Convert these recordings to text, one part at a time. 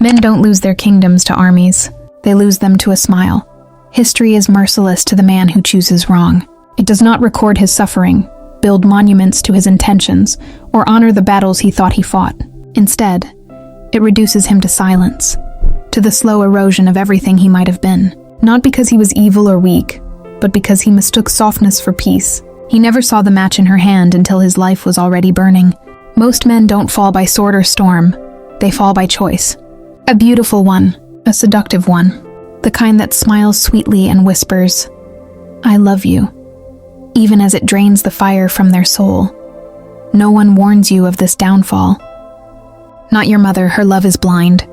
Men don't lose their kingdoms to armies. They lose them to a smile. History is merciless to the man who chooses wrong. It does not record his suffering, build monuments to his intentions, or honor the battles he thought he fought. Instead, it reduces him to silence, to the slow erosion of everything he might have been. Not because he was evil or weak, but because he mistook softness for peace. He never saw the match in her hand until his life was already burning. Most men don't fall by sword or storm. They fall by choice. A beautiful one, a seductive one, the kind that smiles sweetly and whispers, "I love you," even as it drains the fire from their soul. No one warns you of this downfall. Not your mother, her love is blind.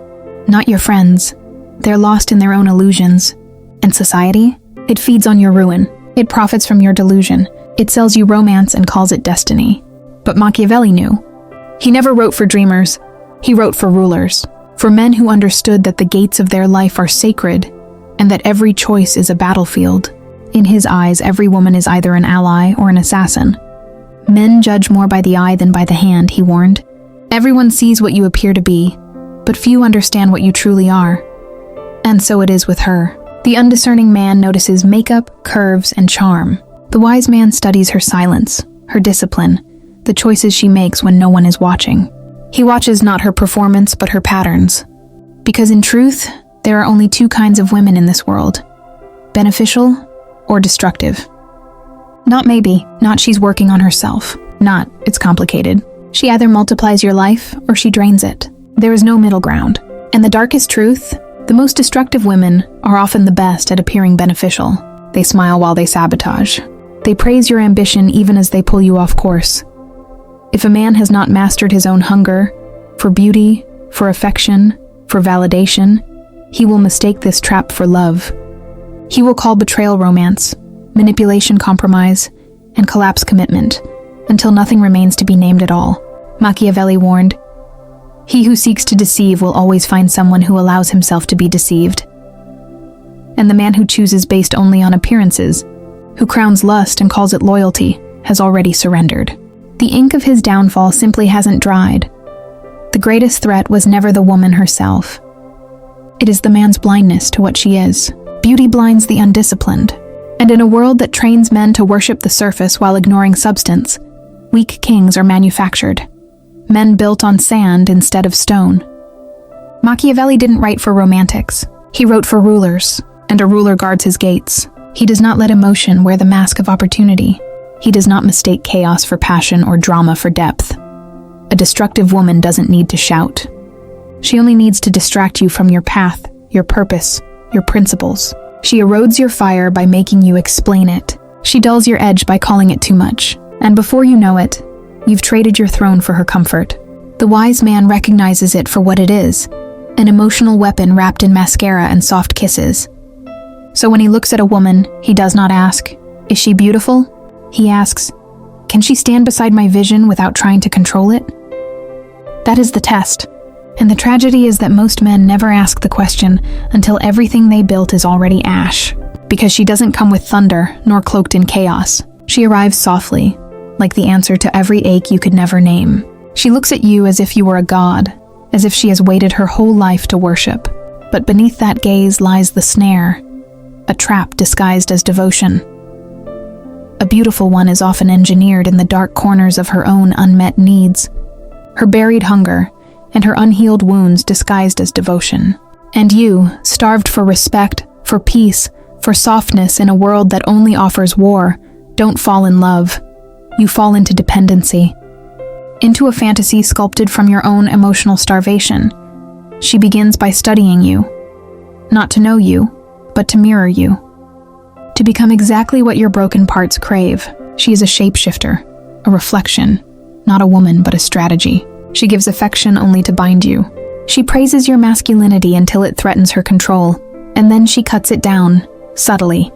Not your friends, they're lost in their own illusions. And society? It feeds on your ruin. It profits from your delusion. It sells you romance and calls it destiny. But Machiavelli knew. He never wrote for dreamers. He wrote for rulers, for men who understood that the gates of their life are sacred and that every choice is a battlefield. In his eyes, every woman is either an ally or an assassin. Men judge more by the eye than by the hand, he warned. Everyone sees what you appear to be, but few understand what you truly are. And so it is with her. The undiscerning man notices makeup, curves, and charm. The wise man studies her silence, her discipline, the choices she makes when no one is watching. He watches not her performance, but her patterns. Because in truth, there are only two kinds of women in this world: beneficial or destructive. Not maybe, not she's working on herself, not it's complicated. She either multiplies your life or she drains it. There is no middle ground. And the darkest truth, the most destructive women are often the best at appearing beneficial. They smile while they sabotage. They praise your ambition even as they pull you off course. If a man has not mastered his own hunger for beauty, for affection, for validation, he will mistake this trap for love. He will call betrayal romance, manipulation compromise, and collapse commitment, until nothing remains to be named at all. Machiavelli warned, "He who seeks to deceive will always find someone who allows himself to be deceived." And the man who chooses based only on appearances, who crowns lust and calls it loyalty, has already surrendered. The ink of his downfall simply hasn't dried. The greatest threat was never the woman herself. It is the man's blindness to what she is. Beauty blinds the undisciplined. And in a world that trains men to worship the surface while ignoring substance, weak kings are manufactured. Men built on sand instead of stone. Machiavelli didn't write for romantics. He wrote for rulers, and a ruler guards his gates. He does not let emotion wear the mask of opportunity. He does not mistake chaos for passion or drama for depth. A destructive woman doesn't need to shout. She only needs to distract you from your path, your purpose, your principles. She erodes your fire by making you explain it. She dulls your edge by calling it too much. And before you know it, you've traded your throne for her comfort. The wise man recognizes it for what it is, an emotional weapon wrapped in mascara and soft kisses. So when he looks at a woman, he does not ask, "Is she beautiful?" He asks, "Can she stand beside my vision without trying to control it?" That is the test. And the tragedy is that most men never ask the question until everything they built is already ash. Because she doesn't come with thunder, nor cloaked in chaos. She arrives softly, like the answer to every ache you could never name. She looks at you as if you were a god, as if she has waited her whole life to worship. But beneath that gaze lies the snare, a trap disguised as devotion. A beautiful one is often engineered in the dark corners of her own unmet needs, her buried hunger, and her unhealed wounds disguised as devotion. And you, starved for respect, for peace, for softness in a world that only offers war, don't fall in love. You fall into dependency, into a fantasy sculpted from your own emotional starvation. She begins by studying you, not to know you, but to mirror you, to become exactly what your broken parts crave. She is a shapeshifter, a reflection, not a woman but a strategy. She gives affection only to bind you. She praises your masculinity until it threatens her control, and then she cuts it down, subtly,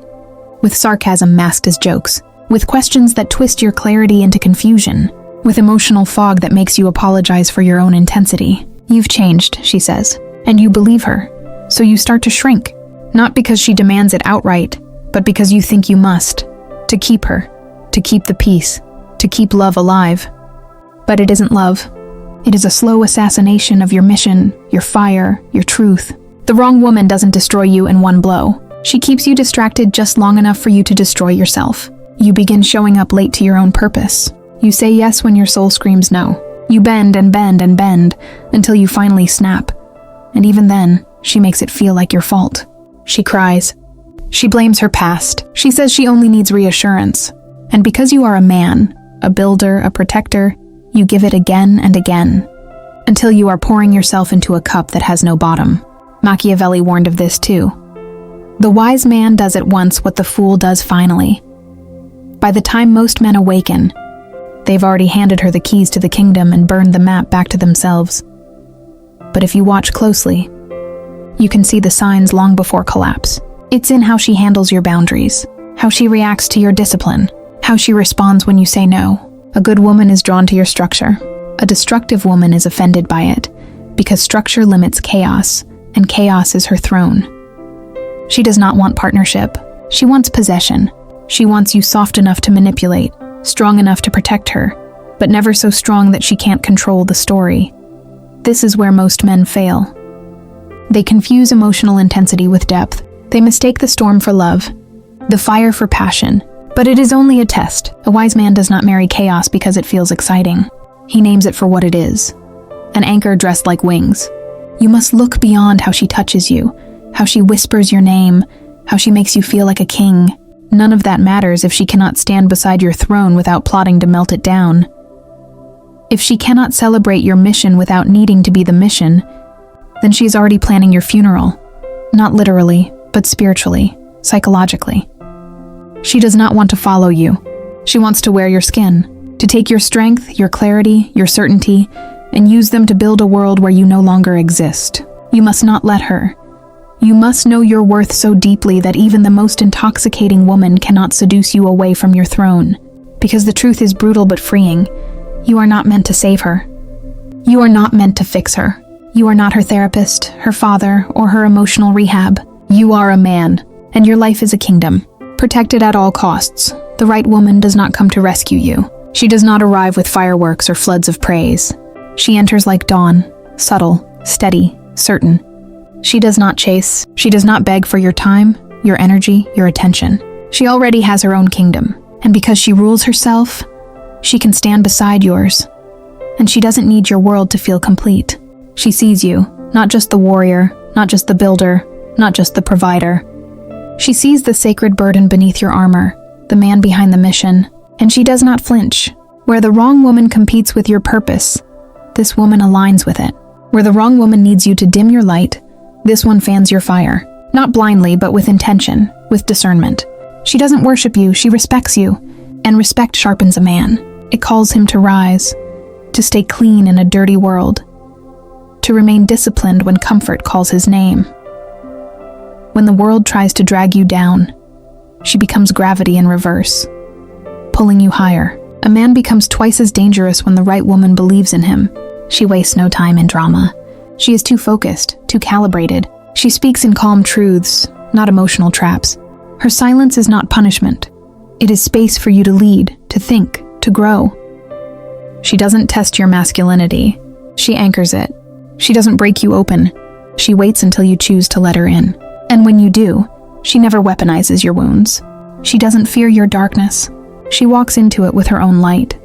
with sarcasm masked as jokes, with questions that twist your clarity into confusion, with emotional fog that makes you apologize for your own intensity. You've changed, she says, and you believe her, so you start to shrink, not because she demands it outright, but because you think you must, to keep her, to keep the peace, to keep love alive. But it isn't love. It is a slow assassination of your mission, your fire, your truth. The wrong woman doesn't destroy you in one blow. She keeps you distracted just long enough for you to destroy yourself. You begin showing up late to your own purpose. You say yes when your soul screams no. You bend and bend and bend until you finally snap. And even then, she makes it feel like your fault. She cries. She blames her past. She says she only needs reassurance. And because you are a man, a builder, a protector, you give it again and again, until you are pouring yourself into a cup that has no bottom. Machiavelli warned of this too. The wise man does at once what the fool does finally. By the time most men awaken, they've already handed her the keys to the kingdom and burned the map back to themselves. But if you watch closely, you can see the signs long before collapse. It's in how she handles your boundaries, how she reacts to your discipline, how she responds when you say no. A good woman is drawn to your structure. A destructive woman is offended by it, because structure limits chaos, and chaos is her throne. She does not want partnership. She wants possession. She wants you soft enough to manipulate, strong enough to protect her, but never so strong that she can't control the story. This is where most men fail. They confuse emotional intensity with depth. They mistake the storm for love, the fire for passion. But it is only a test. A wise man does not marry chaos because it feels exciting. He names it for what it is. An anchor dressed like wings. You must look beyond how she touches you, how she whispers your name, how she makes you feel like a king. None of that matters if she cannot stand beside your throne without plotting to melt it down. If she cannot celebrate your mission without needing to be the mission, then she is already planning your funeral. Not literally, but spiritually, psychologically. She does not want to follow you. She wants to wear your skin, to take your strength, your clarity, your certainty, and use them to build a world where you no longer exist. You must not let her. You must know your worth so deeply that even the most intoxicating woman cannot seduce you away from your throne. Because the truth is brutal but freeing. You are not meant to save her. You are not meant to fix her. You are not her therapist, her father, or her emotional rehab. You are a man, and your life is a kingdom. Protected at all costs. The right woman does not come to rescue you. She does not arrive with fireworks or floods of praise. She enters like dawn, subtle, steady, certain. She does not chase. She does not beg for your time, your energy, your attention. She already has her own kingdom, and because she rules herself, she can stand beside yours. And she doesn't need your world to feel complete. She sees you, not just the warrior, not just the builder, not just the provider. She sees the sacred burden beneath your armor, the man behind the mission, and she does not flinch. Where the wrong woman competes with your purpose, this woman aligns with it. Where the wrong woman needs you to dim your light, this one fans your fire. Not blindly, but with intention, with discernment. She doesn't worship you, she respects you, and respect sharpens a man. It calls him to rise, to stay clean in a dirty world, to remain disciplined when comfort calls his name. When the world tries to drag you down, she becomes gravity in reverse, pulling you higher. A man becomes twice as dangerous when the right woman believes in him. She wastes no time in drama. She is too focused, too calibrated. She speaks in calm truths, not emotional traps. Her silence is not punishment. It is space for you to lead, to think, to grow. She doesn't test your masculinity. She anchors it. She doesn't break you open. She waits until you choose to let her in. And when you do, she never weaponizes your wounds. She doesn't fear your darkness. She walks into it with her own light.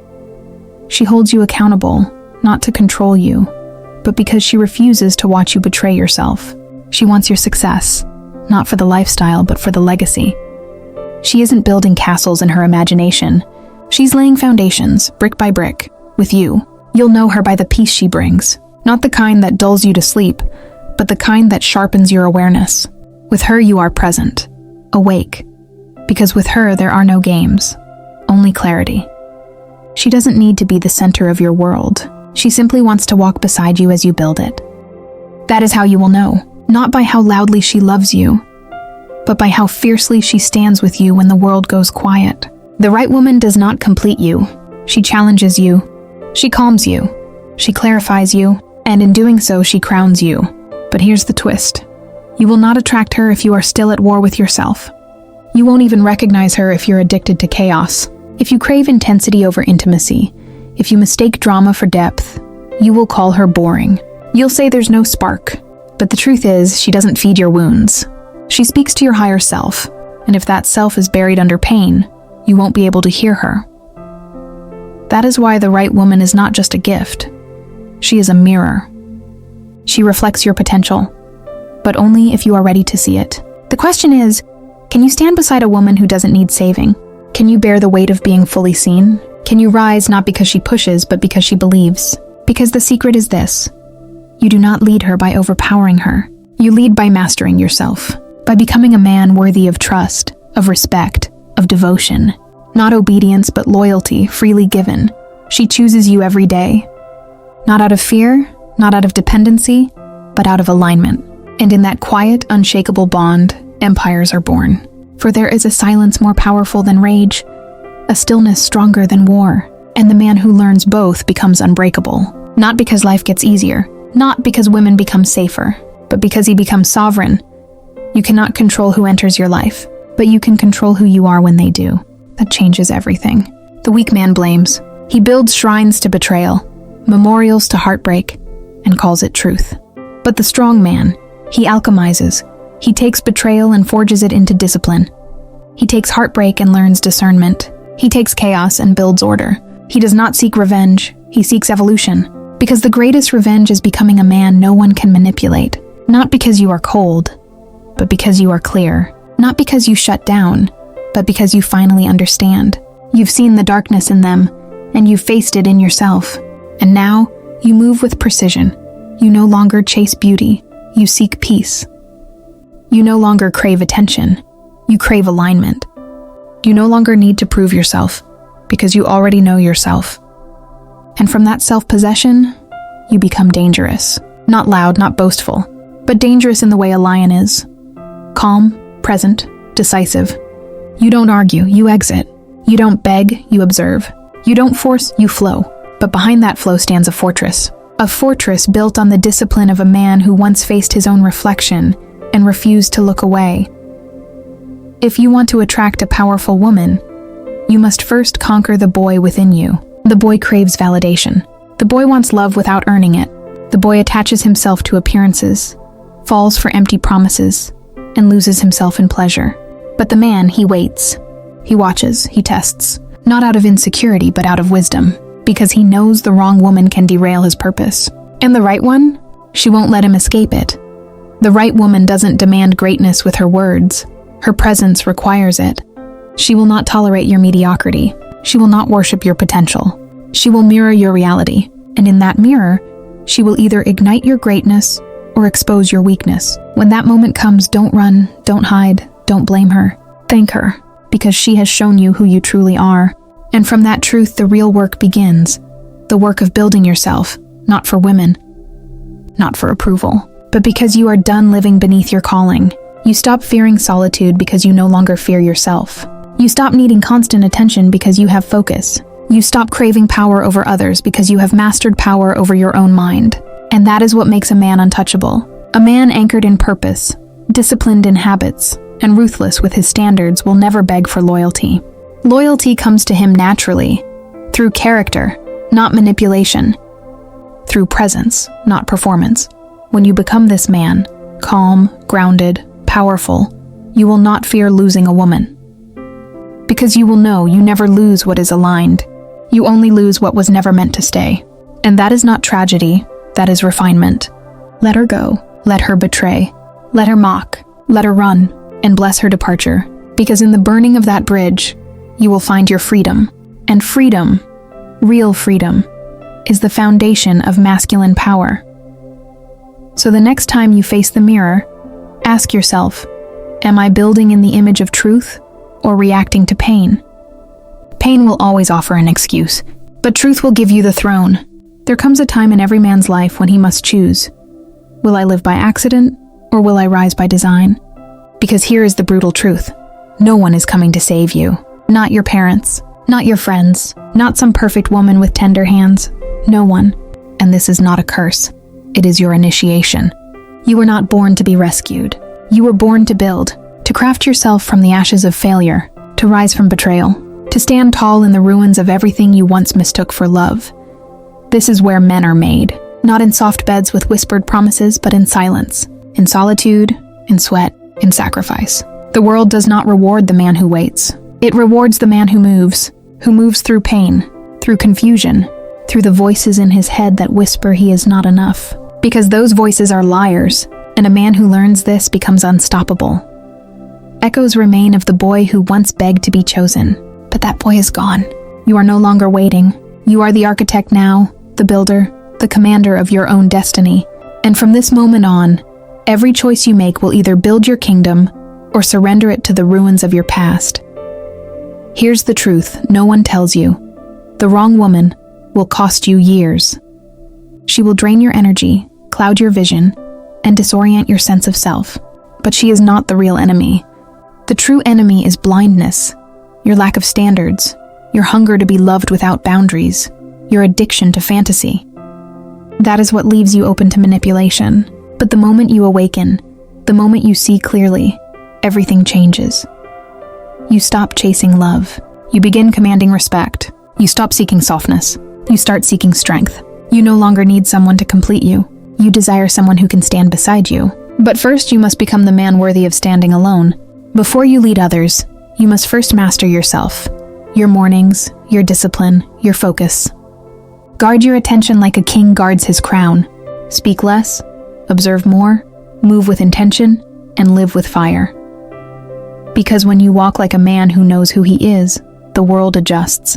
She holds you accountable, not to control you, but because she refuses to watch you betray yourself. She wants your success, not for the lifestyle, but for the legacy. She isn't building castles in her imagination. She's laying foundations, brick by brick, with you. You'll know her by the peace she brings, not the kind that dulls you to sleep, but the kind that sharpens your awareness. With her you are present, awake, because with her there are no games, only clarity. She doesn't need to be the center of your world. She simply wants to walk beside you as you build it. That is how you will know, not by how loudly she loves you, but by how fiercely she stands with you when the world goes quiet. The right woman does not complete you. She challenges you. She calms you. She clarifies you, and in doing so she crowns you. But here's the twist. You will not attract her if you are still at war with yourself. You won't even recognize her if you're addicted to chaos. If you crave intensity over intimacy, if you mistake drama for depth, You will call her boring. You'll say there's no spark. But the truth is, she doesn't feed your wounds. She speaks to your higher self, and if that self is buried under pain, you won't be able to hear her. That is why the right woman is not just a gift. She is a mirror. She reflects your potential, but only if you are ready to see it. The question is, can you stand beside a woman who doesn't need saving? Can you bear the weight of being fully seen? Can you rise not because she pushes, but because she believes? Because the secret is this: you do not lead her by overpowering her. You lead by mastering yourself, by becoming a man worthy of trust, of respect, of devotion. Not obedience, but loyalty, freely given. She chooses you every day. Not out of fear, not out of dependency, but out of alignment. And in that quiet, unshakable bond, empires are born. For there is a silence more powerful than rage, a stillness stronger than war, and the man who learns both becomes unbreakable. Not because life gets easier, not because women become safer, but because he becomes sovereign. You cannot control who enters your life, but you can control who you are when they do. That changes everything. The weak man blames. He builds shrines to betrayal, memorials to heartbreak, and calls it truth. But the strong man, he alchemizes. He takes betrayal and forges it into discipline. He takes heartbreak and learns discernment. He takes chaos and builds order. He does not seek revenge, he seeks evolution. Because the greatest revenge is becoming a man no one can manipulate. Not because you are cold, but because you are clear. Not because you shut down, but because you finally understand. You've seen the darkness in them, and you've faced it in yourself. And now, you move with precision. You no longer chase beauty, you seek peace. You no longer crave attention, you crave alignment. You no longer need to prove yourself, because you already know yourself. And from that self-possession, you become dangerous. Not loud, not boastful, but dangerous in the way a lion is. Calm, present, decisive. You don't argue, you exit. You don't beg, you observe. You don't force, you flow. But behind that flow stands a fortress. A fortress built on the discipline of a man who once faced his own reflection and refused to look away. If you want to attract a powerful woman, you must first conquer the boy within you. The boy craves validation. The boy wants love without earning it. The boy attaches himself to appearances, falls for empty promises, and loses himself in pleasure. But the man, he waits. He watches, he tests, not out of insecurity, but out of wisdom, because he knows the wrong woman can derail his purpose. And the right one, she won't let him escape it. The right woman doesn't demand greatness with her words. Her presence requires it. She will not tolerate your mediocrity. She will not worship your potential. She will mirror your reality, and in that mirror, she will either ignite your greatness or expose your weakness. When that moment comes, don't run, don't hide, don't blame her. Thank her, because she has shown you who you truly are. And from that truth, the real work begins. The work of building yourself, not for women, not for approval, but because you are done living beneath your calling. You stop fearing solitude because you no longer fear yourself. You stop needing constant attention because you have focus. You stop craving power over others because you have mastered power over your own mind. And that is what makes a man untouchable. A man anchored in purpose, disciplined in habits, and ruthless with his standards will never beg for loyalty. Loyalty comes to him naturally, through character, not manipulation, through presence, not performance. When you become this man, calm, grounded, powerful, you will not fear losing a woman. Because you will know you never lose what is aligned. You only lose what was never meant to stay. And that is not tragedy, that is refinement. Let her go, let her betray, let her mock, let her run, and bless her departure. Because in the burning of that bridge, you will find your freedom. And freedom, real freedom, is the foundation of masculine power. So the next time you face the mirror, ask yourself, am I building in the image of truth or reacting to pain? Pain will always offer an excuse, but truth will give you the throne. There comes a time in every man's life when he must choose. Will I live by accident or will I rise by design? Because here is the brutal truth. No one is coming to save you. Not your parents, not your friends, not some perfect woman with tender hands. No one. And this is not a curse. It is your initiation. You were not born to be rescued. You were born to build, to craft yourself from the ashes of failure, to rise from betrayal, to stand tall in the ruins of everything you once mistook for love. This is where men are made, not in soft beds with whispered promises, but in silence, in solitude, in sweat, in sacrifice. The world does not reward the man who waits. It rewards the man who moves through pain, through confusion, through the voices in his head that whisper he is not enough. Because those voices are liars, and a man who learns this becomes unstoppable. Echoes remain of the boy who once begged to be chosen, but that boy is gone. You are no longer waiting. You are the architect now, the builder, the commander of your own destiny. And from this moment on, every choice you make will either build your kingdom or surrender it to the ruins of your past. Here's the truth no one tells you. The wrong woman will cost you years. She will drain your energy, cloud your vision, and disorient your sense of self. But she is not the real enemy. The true enemy is blindness, your lack of standards, your hunger to be loved without boundaries, your addiction to fantasy. That is what leaves you open to manipulation. But the moment you awaken, the moment you see clearly, everything changes. You stop chasing love. You begin commanding respect. You stop seeking softness. You start seeking strength. You no longer need someone to complete you. You desire someone who can stand beside you. But first, you must become the man worthy of standing alone. Before you lead others, you must first master yourself. Your mornings, your discipline, your focus. Guard your attention like a king guards his crown. Speak less, observe more, move with intention, and live with fire. Because when you walk like a man who knows who he is, the world adjusts.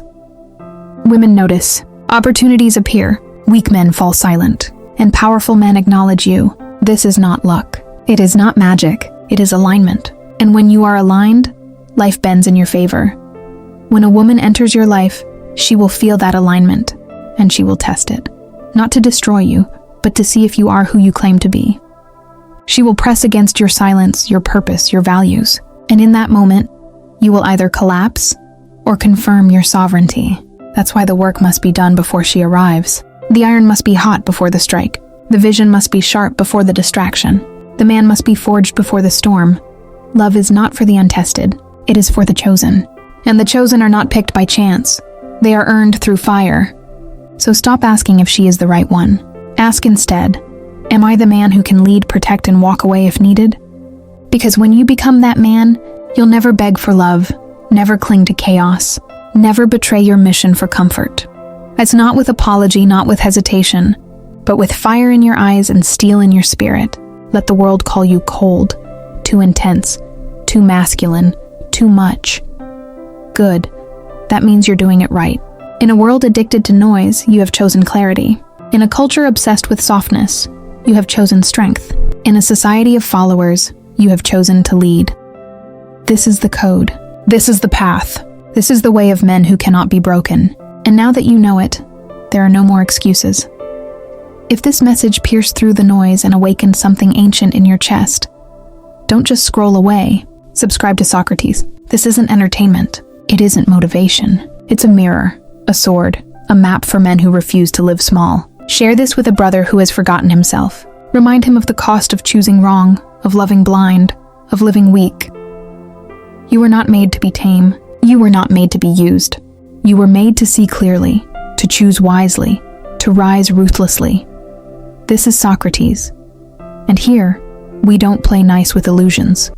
Women notice. Opportunities appear. Weak men fall silent. And powerful men acknowledge you. This is not luck. It is not magic. It is alignment. And when you are aligned, life bends in your favor. When a woman enters your life, she will feel that alignment, and she will test it. Not to destroy you, but to see if you are who you claim to be. She will press against your silence, your purpose, your values. And in that moment, you will either collapse or confirm your sovereignty. That's why the work must be done before she arrives. The iron must be hot before the strike. The vision must be sharp before the distraction. The man must be forged before the storm. Love is not for the untested. It is for the chosen. And the chosen are not picked by chance. They are earned through fire. So stop asking if she is the right one. Ask instead, am I the man who can lead, protect, and walk away if needed? Because when you become that man, you'll never beg for love, never cling to chaos, never betray your mission for comfort. It's not with apology, not with hesitation, but with fire in your eyes and steel in your spirit. Let the world call you cold, too intense, too masculine, too much. Good. That means you're doing it right. In a world addicted to noise, you have chosen clarity. In a culture obsessed with softness, you have chosen strength. In a society of followers, you have chosen to lead. This is the code. This is the path. This is the way of men who cannot be broken. And now that you know it, there are no more excuses. If this message pierced through the noise and awakened something ancient in your chest, don't just scroll away. Subscribe to Socrates. This isn't entertainment. It isn't motivation. It's a mirror, a sword, a map for men who refuse to live small. Share this with a brother who has forgotten himself. Remind him of the cost of choosing wrong, of loving blind, of living weak. You were not made to be tame. You were not made to be used. You were made to see clearly, to choose wisely, to rise ruthlessly. This is Socrates. And here, we don't play nice with illusions.